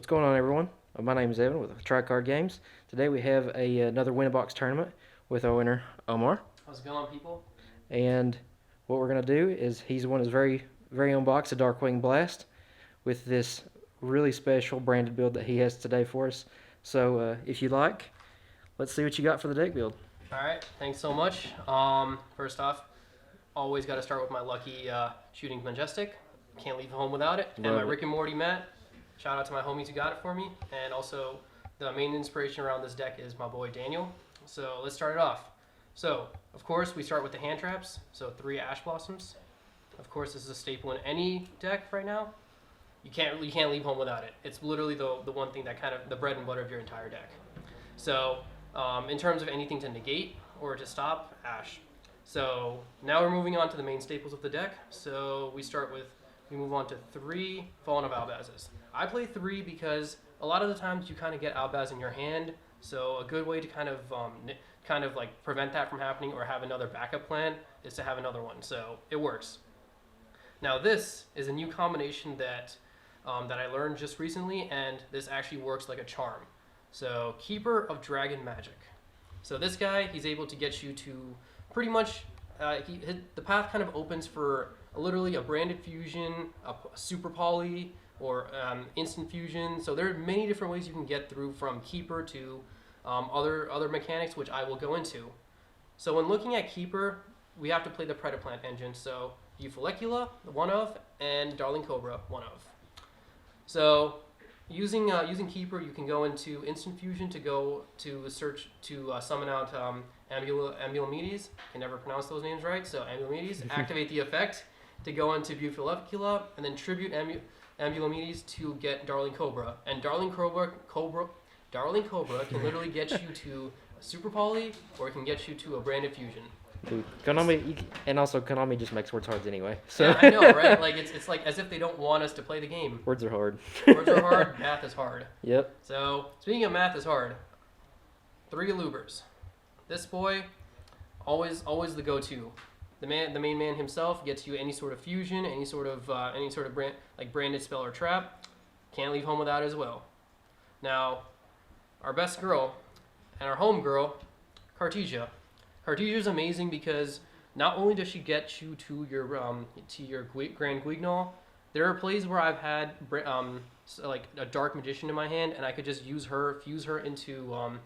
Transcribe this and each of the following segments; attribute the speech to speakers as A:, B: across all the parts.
A: What's going on, everyone? My name is Evan with Tricard Games. Today we have another Win-A-Box tournament with our winner, Omar.
B: How's it going, people?
A: And what we're going to do is he's won his very own box of Darkwing Blast with this really special branded build that he has today for us. So if you like, let's see what you got for the deck build.
B: All right, thanks so much. First off, always got to start with my lucky Shooting Majestic. Can't leave home without it. And my Rick and Morty mat. Shout out to my homies who got it for me. And also, the main inspiration around this deck is my boy Daniel. So let's start it off. So, of course, we start with the hand traps. So 3 Ash Blossoms. Of course, this is a staple in any deck right now. You can't leave home without it. It's literally the one thing that kind of the bread and butter of your entire deck. So, in terms of anything to negate or to stop, Ash. So now we're moving on to the main staples of the deck. So we move on to 3 Fallen of Albazes. I play 3 because a lot of the times you kind of get Albaz in your hand. So a good way to kind of like prevent that from happening or have another backup plan is to have another one. So it works. Now this is a new combination that I learned just recently, and this actually works like a charm. So Keeper of Dragon Magic. So this guy, he's able to get you to pretty much, the path kind of opens for literally a branded fusion, a super poly, or instant fusion. So there are many different ways you can get through from Keeper to other mechanics, which I will go into. So when looking at Keeper, we have to play the Predaplant engine. So Eufollicula, one of, and Darling Cobra, one of. So using Keeper, you can go into instant fusion to go to search to summon out Ambulomedes. Can never pronounce those names right. So Ambulomedes, activate the effect to go into Eufollicula, and then tribute Ambulomedes to get Darling Cobra. And Darling Cobra can literally get you to a Super Poly, or it can get you to a branded fusion.
A: Dude, Konami, and also Konami just makes words hard anyway. So.
B: Yeah, I know, right? Like it's like as if they don't want us to play the game.
A: Words are hard.
B: Words are hard. Math is hard.
A: Yep.
B: So speaking of math is hard, 3 Lubers. This boy, always the go-to. The main man himself gets you any sort of fusion, any sort of branded spell or trap. Can't leave home without it as well. Now, our best girl and our home girl, Cartesia. Cartesia is amazing because not only does she get you to your Grand Guignol, there are plays where I've had like a Dark Magician in my hand, and I could just fuse her into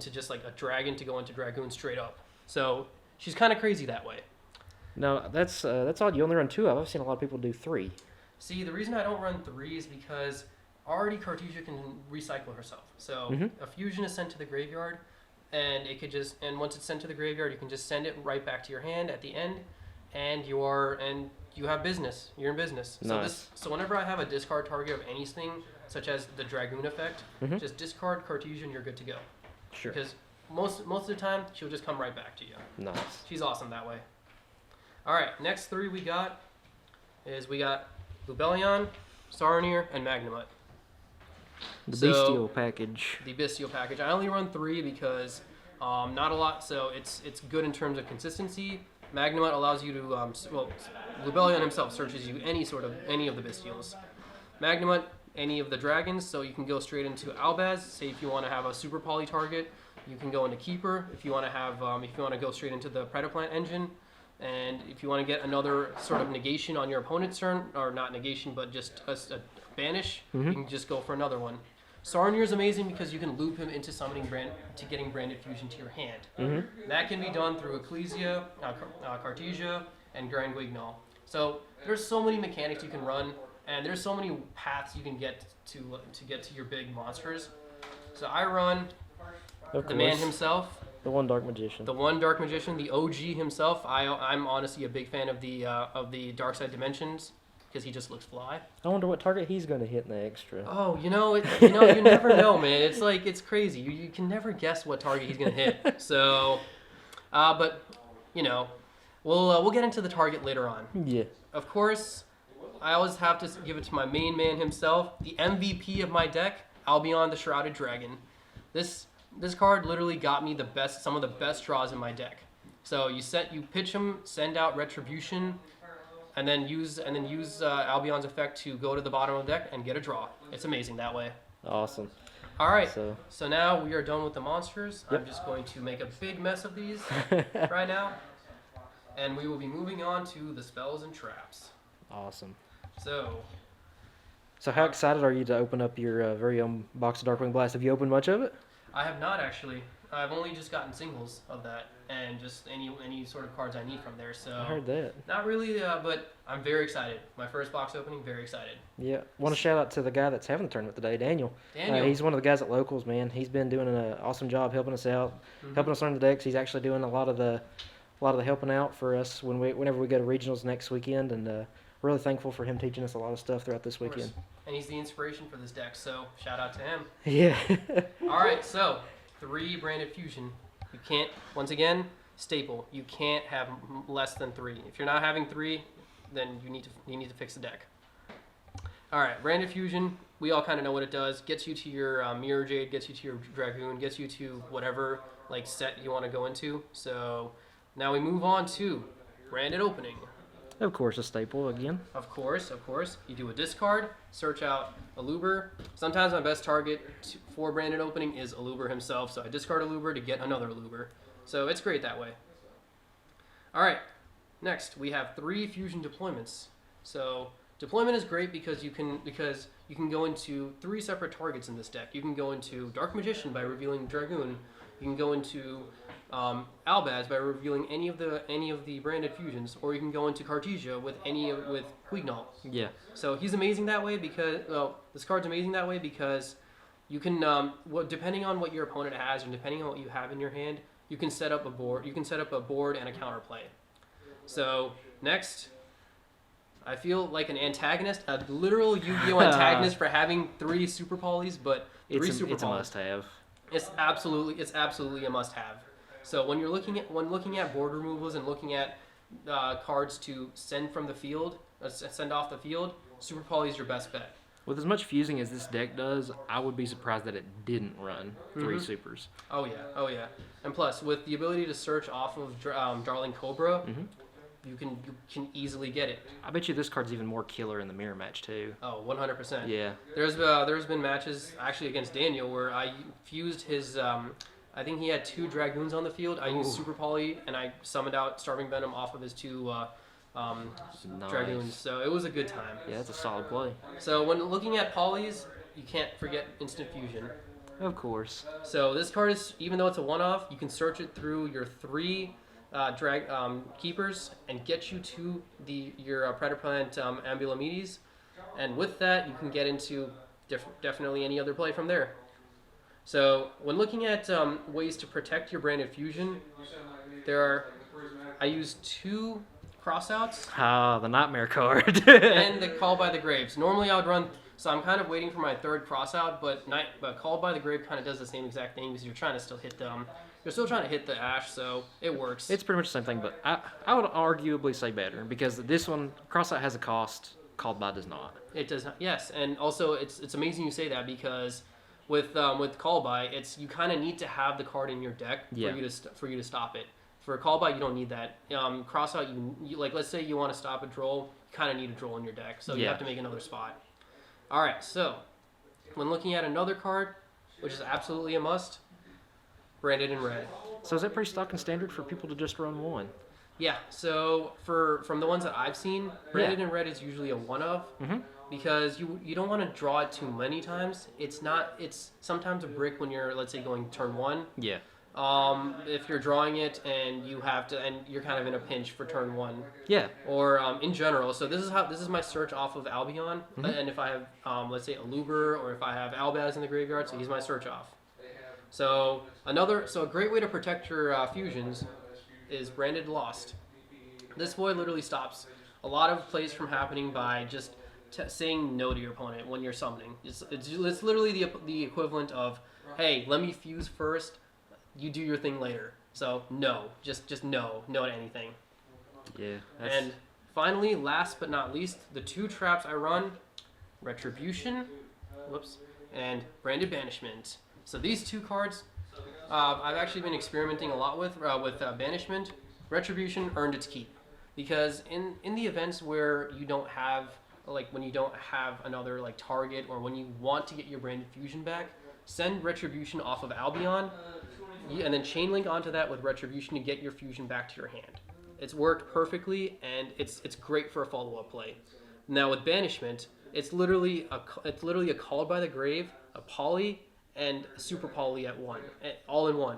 B: just like a dragon to go into Dragoon straight up. So she's kind of crazy that way.
A: No, that's odd. You only run 2 of. I've seen a lot of people do 3.
B: See, the reason I don't run 3 is because already Cartesia can recycle herself. So a fusion is sent to the graveyard, and once it's sent to the graveyard, you can just send it right back to your hand at the end, and you have business. You're in business.
A: Nice.
B: So whenever I have a discard target of anything, such as the Dragoon effect, just discard Cartesia and you're good to go.
A: Sure.
B: Because most of the time, she'll just come right back to you.
A: Nice.
B: She's awesome that way. All right, next 3 we got Lubellion, Saronir, and Magnemite.
A: The Bestial package.
B: The Bestial package. I only run 3 because not a lot, so it's good in terms of consistency. Magnemite allows you to, Lubellion himself searches you any of the Bestials. Magnemite, any of the dragons, so you can go straight into Albaz. Say if you want to have a super poly target, you can go into Keeper. If you want to go straight into the Predaplant engine, and if you want to get another sort of negation on your opponent's turn, or not negation, but just a banish, you can just go for another one. Saronir is amazing because you can loop him into getting branded fusion to your hand. That can be done through Ecclesia, Cartesia, and Grand Guignol. So there's so many mechanics you can run, and there's so many paths you can get to your big monsters. So I run the man himself.
A: The one Dark Magician.
B: The one Dark Magician, the OG himself. I'm honestly a big fan of the Dark Side Dimensions because he just looks fly.
A: I wonder what target he's going to hit in the extra.
B: Oh, you never know, man. It's crazy. You can never guess what target he's going to hit. So, but we'll get into the target later on.
A: Yeah.
B: Of course, I always have to give it to my main man himself, the MVP of my deck, Albion the Shrouded Dragon. This card literally got me some of the best draws in my deck. So you pitch him, send out Retribution, and then use Albion's effect to go to the bottom of the deck and get a draw. It's amazing that way.
A: Awesome.
B: All right,
A: So
B: so now we are done with the monsters.
A: Yep.
B: I'm just going to make a big mess of these right now, and we will be moving on to the spells and traps.
A: awesome.
B: So,
A: So how excited are you to open up your very own box of Darkwing Blast? Have you opened much of it?
B: I have not actually. I've only just gotten singles of that, and just any sort of cards I need from there. So
A: I heard that.
B: not really, but I'm very excited. My first box opening, very excited.
A: Yeah. Want to shout out to the guy that's having the tournament today, Daniel.
B: Daniel,
A: He's one of the guys at Locals, man. He's been doing an awesome job helping us out, helping us learn the decks. He's actually doing a lot of the helping out for us whenever we go to regionals next weekend, and really thankful for him teaching us a lot of stuff throughout this
B: of course.
A: weekend.
B: And he's the inspiration for this deck, so shout out to him.
A: Yeah.
B: All right, so 3 branded fusion. You can't, once again, staple. You can't have less than 3. If you're not having 3, then you need to fix the deck. All right, branded fusion. We all kind of know what it does. Gets you to your Mirror Jade, gets you to your Dragoon, gets you to whatever like set you want to go into. So now we move on to branded opening.
A: Of course, a staple again.
B: Of course. You do a discard, search out Aluber. Sometimes my best target for branded opening is Aluber himself, so I discard Aluber to get another Aluber. So it's great that way. All right, next we have 3 fusion deployments. So deployment is great because you can go into 3 separate targets in this deck. You can go into Dark Magician by revealing Dragoon. You can go into Albaz by revealing any of the branded fusions, or you can go into Cartesia with Quignall.
A: Yeah.
B: So he's amazing that way because this card's amazing that way because you can depending on what your opponent has and depending on what you have in your hand, you can set up a board. You can set up a board and a counterplay. So next, I feel like an antagonist, a literal Yu-Gi-Oh antagonist for having 3 super polys, but 3 super polys.
A: It's a must-have.
B: It's absolutely a must-have. So when looking at board removals and looking at cards to send from the field, send off the field, Super Poly is your best bet.
A: With as much fusing as this deck does, I would be surprised that it didn't run 3 supers.
B: Oh yeah. And plus, with the ability to search off of Darling Cobra, you can easily get it.
A: I bet you this card's even more killer in the mirror match too.
B: Oh, 100%.
A: Yeah.
B: There's been matches actually against Daniel where I fused his. I think he had 2 Dragoons on the field. I used Super Poly and I summoned out Starving Venom off of his 2
A: Nice.
B: Dragoons. So it was a good time.
A: Yeah, that's a solid play.
B: So when looking at polys, you can't forget Instant Fusion.
A: Of course.
B: So this card is, even though it's a one-off, you can search it through your 3 keepers and get you to your Predaplant Ambulomedes, and with that you can get into definitely any other play from there. So when looking at ways to protect your branded fusion, I use 2 crossouts
A: The Nightmare card.
B: and the Call by the Graves. Normally I would run, so I'm kind of waiting for my 3rd crossout, but Call by the Grave kind of does the same exact thing because you're trying to still hit them. You're still trying to hit the Ash, so it works.
A: It's pretty much the same thing, but I would arguably say better because this one, crossout has a cost, Called By does not.
B: It does not, yes, and also it's amazing you say that because with Call By, you kind of need to have the card in your deck for you to stop it. For Call By, you don't need that. Crossout, you like, let's say you want to stop a Droll, you kind of need a Droll in your deck, so you have to make another spot. All right, so when looking at another card, which is absolutely a must, branded in red.
A: So is that pretty stock and standard for people to just run 1?
B: Yeah, so from the ones that I've seen, branded in red is usually a one-of because you don't want to draw it too many times. It's sometimes a brick when you're, let's say, going turn 1.
A: Yeah.
B: If you're drawing it and you're kind of in a pinch for turn 1.
A: Yeah.
B: Or in general. So this is my search off of Albion, and if I have let's say Aluber or if I have Albaz in the graveyard, so he's my search off. So a great way to protect your fusions is branded Lost. This boy literally stops a lot of plays from happening by just saying no to your opponent when you're summoning. It's literally the equivalent of, hey, let me fuse first, you do your thing later. So no, just no to anything.
A: Yeah.
B: And finally, last but not least, the 2 traps I run, Retribution, and Branded Banishment. So these 2 cards, I've actually been experimenting a lot with Banishment. Retribution earned its keep. because in the events where you don't have when you don't have another like target, or when you want to get your branded fusion back, send Retribution off of Albion, and then chain link onto that with Retribution to get your fusion back to your hand. It's worked perfectly, and it's great for a follow-up play. Now with Banishment, it's literally a Called by the Grave, a Poly, and a Super Poly at one, all in one.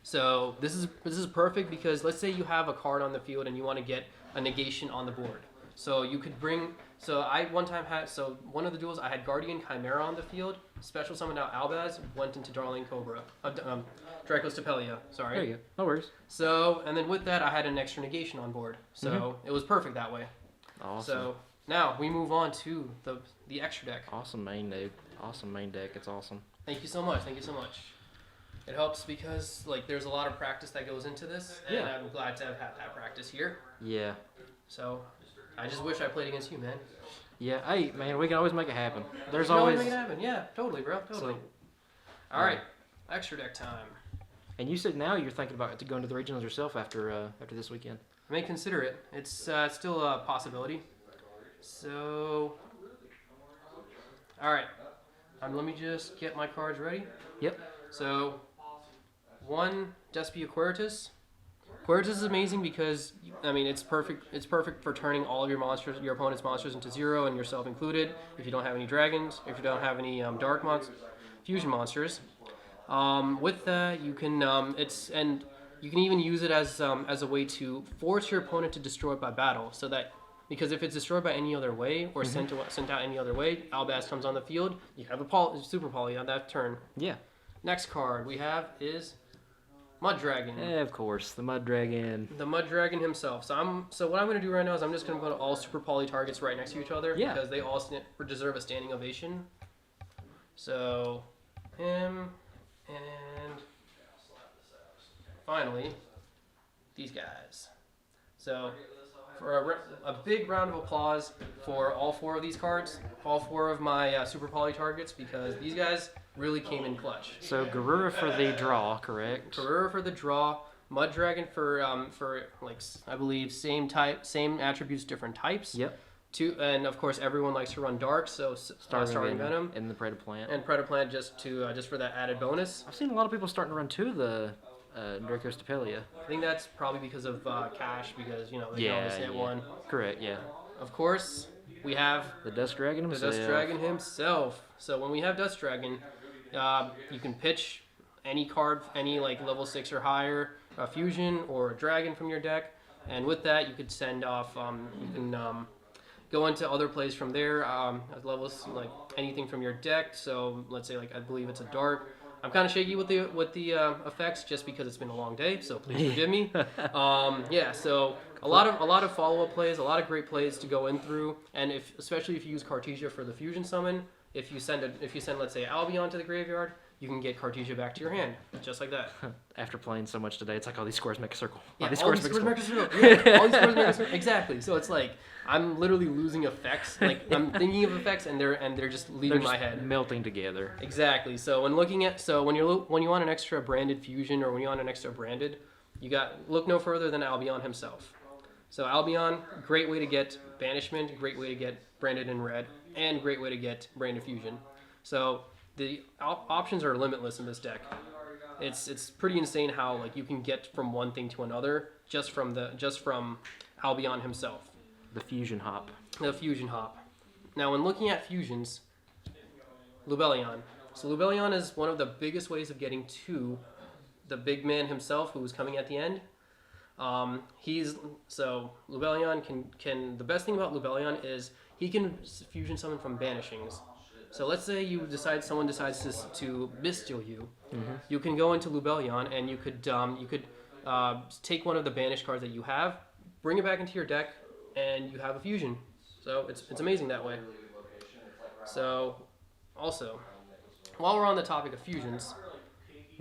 B: So this is perfect, because let's say you have a card on the field and you want to get a negation on the board. So you could bring. So I one time had. So one of the duels I had Guardian Chimera on the field. Special summoned out Albaz. Went into Darling Cobra. Dracostepelia. Sorry.
A: There you go. No worries.
B: So and then with that I had an extra negation on board. So it was perfect that way.
A: Awesome.
B: So now we move on to the extra deck.
A: Awesome main deck. Awesome main deck. It's awesome.
B: Thank you so much. Thank you so much. It helps because like there's a lot of practice that goes into this, and
A: Yeah.
B: I'm glad to have had that practice here.
A: Yeah.
B: So I just wish I played against you, man.
A: Yeah. Hey, man, we can always make it happen. There's
B: You can
A: always.
B: make it happen. Yeah, totally, bro. Totally.
A: So,
B: All right, extra deck time.
A: and you said now you're thinking about going to the regionals yourself after this weekend.
B: I may consider it. It's still a possibility. So, all right. Let me just get my cards ready.
A: Yep.
B: So, one Despia Queritus. Queritus is amazing because I mean it's perfect. It's perfect for turning all of your monsters, your opponent's monsters, into 0, and yourself included. If you don't have any dragons, if you don't have any fusion monsters, with that you can you can even use it as a way to force your opponent to destroy it by battle. So that because if it's destroyed by any other way or sent out any other way, Albaz comes on the field. You have a Super Poly on that turn.
A: Yeah.
B: Next card we have is Mud Dragon.
A: Of course, the Mud Dragon.
B: The Mud Dragon himself. So what I'm going to do right now is I'm just going to put all Super Poly targets right next to each other.
A: Yeah.
B: Because they all deserve a standing ovation. So, him, and finally, these guys. So, for a big round of applause for all 4 of these cards, all 4 of my Super Poly targets, because these guys really came in clutch.
A: So Garura for the draw, correct?
B: Garura for the draw, Mud Dragon for like I believe same type, same attributes, different types.
A: Yep.
B: And of course everyone likes to run dark, so Starving Venom
A: and the Predaplant.
B: and Predaplant just for that added bonus.
A: I've seen a lot of people starting to run 2 of the Dracostepelia.
B: I think that's probably because of cash, because they can always hit one.
A: Correct. Yeah.
B: Of course, we have
A: The Dust Dragon
B: the
A: himself.
B: Dust Dragon himself. So when we have Dust Dragon, you can pitch any card, any like level 6 or higher, a fusion or a dragon from your deck, and with that you could send off. You can go into other plays from there. Levels like anything from your deck. So let's say like I believe it's a dark. I'm kind of shaky with the effects just because it's been a long day. So please forgive me. Yeah. So a lot of follow-up plays, a lot of great plays to go in through, and especially if you use Cartesia for the fusion summon. If you send let's say Albion to the graveyard, you can get Cartesia back to your hand, just like that.
A: After playing so much today, it's like all these squares make a circle.
B: Yeah,
A: all these
B: all
A: squares
B: these
A: make a
B: squares
A: circle.
B: make a circle. Yeah, all these squares make a circle. Exactly. So it's like I'm literally losing effects. Like I'm thinking of effects, and they're just leaving my head.
A: Melting together.
B: Exactly. So when when you want an extra branded fusion, or when you want an extra branded, look no further than Albion himself. So Albion, great way to get banishment, great way to get branded in red, and great way to get branded fusion. So the options are limitless in this deck. It's pretty insane how like you can get from one thing to another just from Albion himself.
A: The fusion hop.
B: The fusion hop. Now when looking at fusions, Lubellion. So Lubellion is one of the biggest ways of getting to the big man himself, who is coming at the end. Lubellion can the best thing about Lubellion is he can fusion summon from banishings. So let's say someone decides to missteal you. Mm-hmm. You can go into Lubellion and you could take one of the banished cards that you have, bring it back into your deck, and you have a fusion. So it's amazing that way. So also, while we're on the topic of fusions,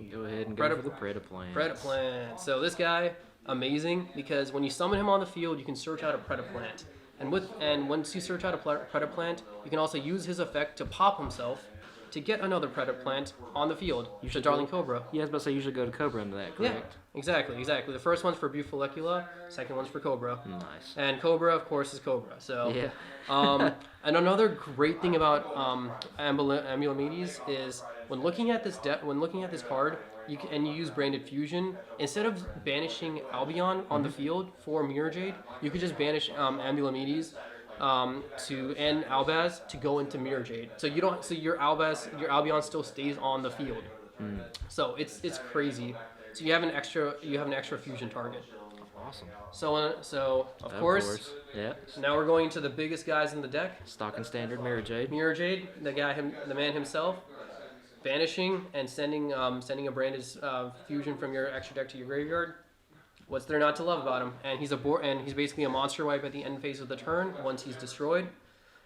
A: Go ahead and go for the Predaplant.
B: Predaplant. So this guy, amazing, because when you summon him on the field, you can search out a Predaplant. And once you search out a Predaplant, you can also use his effect to pop himself, to get another Predator plant on the field.
A: You
B: The
A: should
B: Darling
A: go-
B: Cobra.
A: Yeah, I was about to say you should go to Cobra into that,
B: Yeah,
A: correct?
B: exactly. The first one's for Bufolicula, second one's for Cobra.
A: Nice.
B: And Cobra, of course, is Cobra. So,
A: Yeah.
B: and another great thing about Ambulomedes is when looking at this card, you use Branded Fusion, instead of banishing Albion on the field for Mirror Jade, you could just banish Ambulomedes and Albaz to go into Mirror Jade. So your Albion still stays on the field. So it's crazy. So you have an extra fusion target.
A: Awesome.
B: So of course.
A: Yeah.
B: Now we're going to the biggest guys in the deck.
A: Stock and standard Mirror Jade.
B: Mirror Jade, the man himself, banishing and sending a branded fusion from your extra deck to your graveyard. What's there not to love about him? And he's basically a monster wipe at the end phase of the turn once he's destroyed,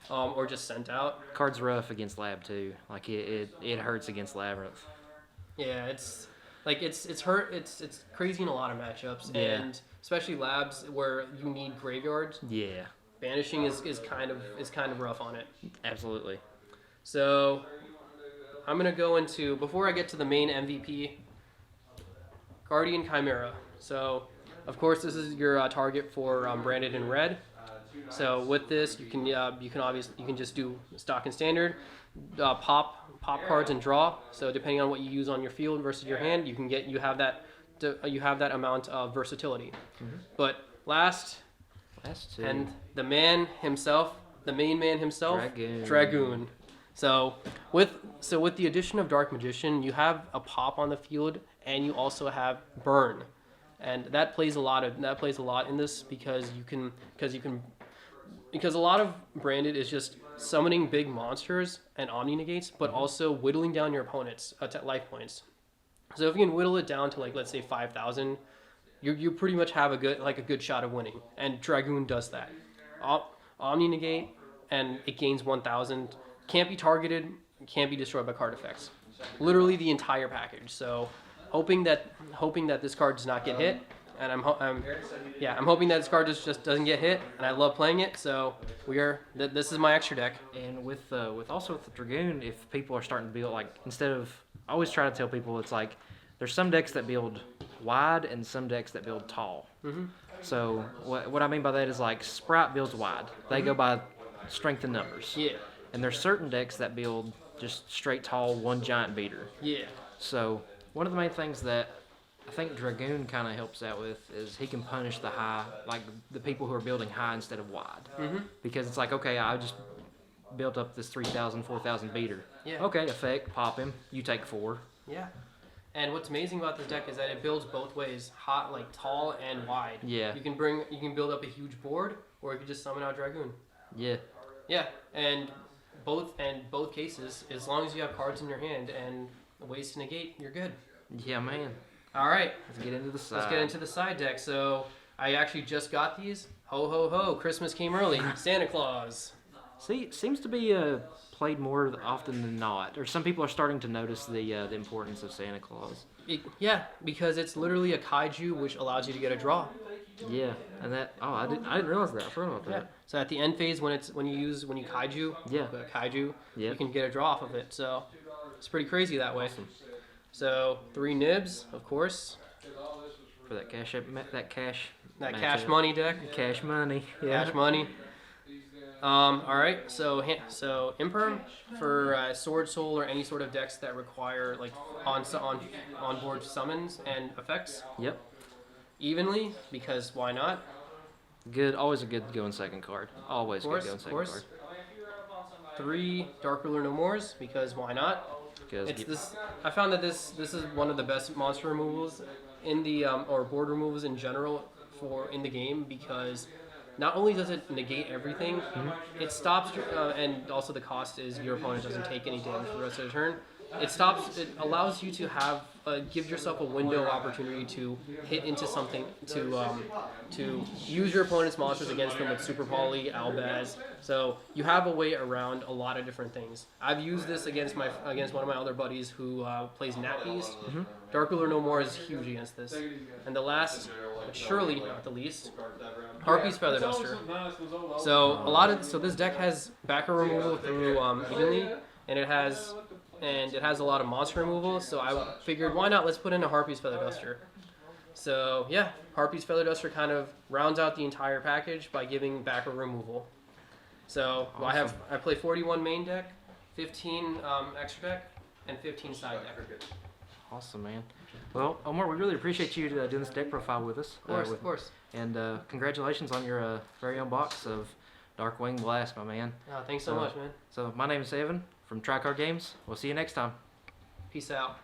B: or just sent out.
A: Card's rough against Lab too. Like it hurts against Labyrinth.
B: Yeah, it's crazy in a lot of matchups,
A: Yeah.
B: and especially Labs where you need graveyards.
A: Yeah.
B: Banishing is kind of rough on it.
A: Absolutely.
B: So I'm gonna go into, before I get to the main MVP, Guardian Chimera. So of course this is your target for branded in red. So with this you can just do stock and standard, pop cards and draw. So depending on what you use on your field versus your hand, you have that amount of versatility. But last
A: two.
B: and the man himself, the main man himself, Dragoon. So with the addition of Dark Magician, you have a pop on the field, and you also have burn, and that plays a lot in this because a lot of branded is just summoning big monsters and omni negates, but also whittling down your opponent's life points. So if you can whittle it down to, like, let's say 5,000, you pretty much have a good shot of winning, and Dragoon does that. Omni negate, and it gains 1,000. Can't be targeted, can't be destroyed by card effects. Literally the entire package. So hoping that this card does not get hit, and I'm hoping that this card just doesn't get hit, and I love playing it. So this is my extra deck.
A: And with the Dragoon, if people are starting to build, like, I always try to tell people, it's like there's some decks that build wide and some decks that build tall. So what I mean by that is, like, Sprite builds wide. They go by strength and numbers.
B: Yeah.
A: And there's certain decks that build just straight tall, one giant beater.
B: Yeah.
A: So one of the main things that I think Dragoon kind of helps out with is he can punish the high, like the people who are building high instead of wide. Because it's like, okay, I just built up this 3,000, 4,000 beater.
B: Yeah.
A: Okay, effect, pop him, you take 4.
B: Yeah. And what's amazing about this deck is that it builds both ways, hot, like tall and wide.
A: Yeah.
B: You can build up a huge board, or you can just summon out Dragoon.
A: Yeah.
B: Yeah, and both cases, as long as you have cards in your hand and ways to negate, you're good.
A: Yeah, man.
B: All right,
A: Let's get into the side.
B: let's get into the side deck. So I actually just got these. Ho ho ho! Christmas came early. Santa Claus.
A: See, it seems to be played more often than not. Or some people are starting to notice the importance of Santa Claus.
B: Yeah, because it's literally a kaiju, which allows you to get a draw.
A: Yeah, and I didn't realize that. I forgot about that.
B: Yeah. So at the end phase, when you kaiju,
A: Yeah.
B: kaiju,
A: Yeah.
B: you can get a draw off of it. So it's pretty crazy that way.
A: Awesome.
B: So 3 nibs, of course.
A: For that cash
B: Cash
A: matchup.
B: money deck.
A: Cash money. Yeah.
B: Cash money. All right. So Imperm for Sword Soul or any sort of decks that require, like, on board summons and effects
A: Yep.
B: evenly, because why not?
A: Good. Always a good going second card. Always
B: Of course,
A: good going
B: of
A: second
B: course.
A: card.
B: 3 Dark Ruler No Mores, because why not?
A: Because
B: It's this. I found that this is one of the best monster removals in the or board removals in general in the game, because not only does it negate everything, it stops, and also the cost is your opponent doesn't take any damage for the rest of the turn. It allows you to have give yourself a window of opportunity to hit into something, to use your opponent's monsters against them with Super Poly, Albaz. So you have a way around a lot of different things. I've used this against one of my other buddies who plays Nat Beast. Dark Ruler No More is huge against this. And the last, but surely not the least, Harpy's Feather Duster. So this deck has backer removal through evenly, and it has and it has a lot of monster removal. So I figured, why not? Let's put in a Harpy's Feather Duster. So yeah, Harpy's Feather Duster kind of rounds out the entire package by giving back a removal. So
A: Awesome.
B: I play 41 main deck, 15 extra deck, and 15 side deck.
A: Awesome, man. Well, Omar, we really appreciate you doing this deck profile with us.
B: Of course.
A: And congratulations on your very own box of Darkwing Blast, my man.
B: Thanks so much, man.
A: So my name is Evan from Tricard Games. We'll see you next time.
B: Peace out.